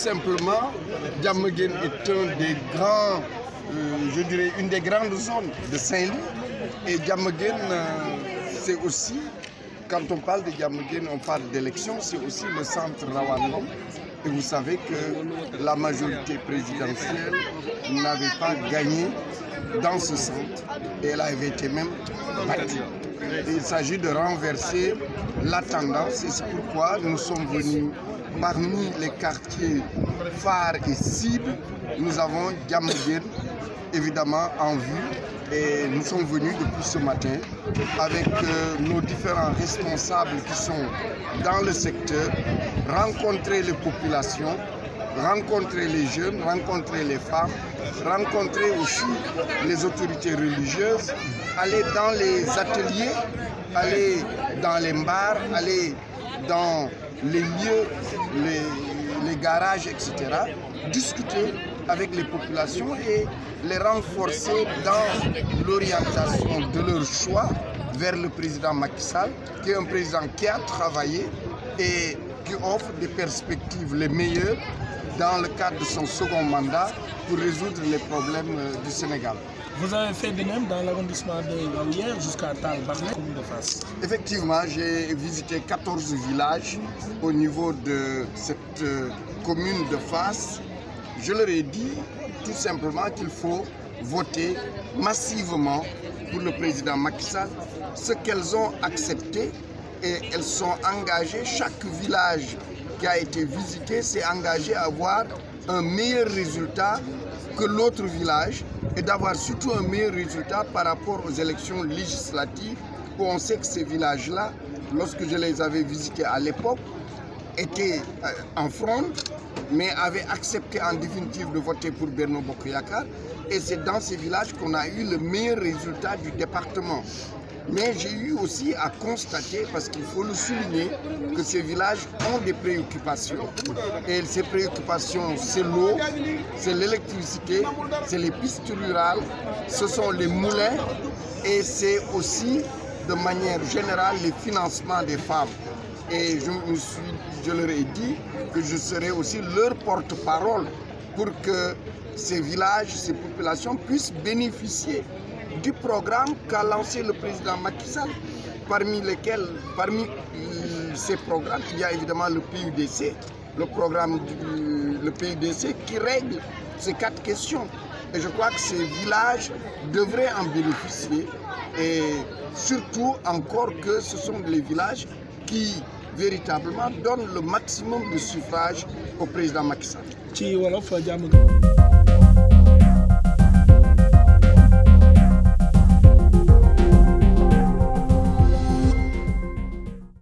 simplement, Diamaguène est un des grands, je dirais une des grandes zones de Saint-Louis. Et Diamaguène, c'est aussi, quand on parle de Diamaguène, on parle d'élection, c'est aussi le centre Rawandong. Et vous savez que la majorité présidentielle n'avait pas gagné dans ce centre. Et elle avait été même battue. Et il s'agit de renverser la tendance. Et c'est pourquoi nous sommes venus parmi les quartiers phares et cibles. Nous avons Diamaguène évidemment en vue. Et nous sommes venus depuis ce matin avec nos différents responsables qui sont dans le secteur, rencontrer les populations, rencontrer les jeunes, rencontrer les femmes, rencontrer aussi les autorités religieuses, aller dans les ateliers, aller dans les bars, aller dans les lieux, les garages, etc., discuter avec les populations et les renforcer dans l'orientation de leur choix vers le président Macky Sall, qui est un président qui a travaillé et qui offre des perspectives les meilleures dans le cadre de son second mandat pour résoudre les problèmes du Sénégal. Vous avez fait de même dans l'arrondissement de Yaoundé jusqu'à Tall-Barnet, commune de Fass. Effectivement, j'ai visité 14 villages au niveau de cette commune de Fass. Je leur ai dit tout simplement qu'il faut voter massivement pour le président Macky Sall, ce qu'elles ont accepté et elles sont engagées. Chaque village qui a été visité s'est engagé à avoir un meilleur résultat que l'autre village et d'avoir surtout un meilleur résultat par rapport aux élections législatives où on sait que ces villages-là, lorsque je les avais visités à l'époque, étaient en fronde, mais avaient accepté en définitive de voter pour Benno Bokk Yakaar. Et c'est dans ces villages qu'on a eu le meilleur résultat du département. Mais j'ai eu aussi à constater, parce qu'il faut le souligner, que ces villages ont des préoccupations. Et ces préoccupations, c'est l'eau, c'est l'électricité, c'est les pistes rurales, ce sont les moulins et c'est aussi, de manière générale, les financements des femmes. Et je leur ai dit que je serai aussi leur porte-parole pour que ces villages, ces populations puissent bénéficier du programme qu'a lancé le président Macky Sall, parmi ces programmes, il y a évidemment le PUDC, le programme le PUDC qui règle ces 4 questions. Et je crois que ces villages devraient en bénéficier et surtout encore que ce sont les villages qui véritablement donnent le maximum de suffrage au président Macky Sall.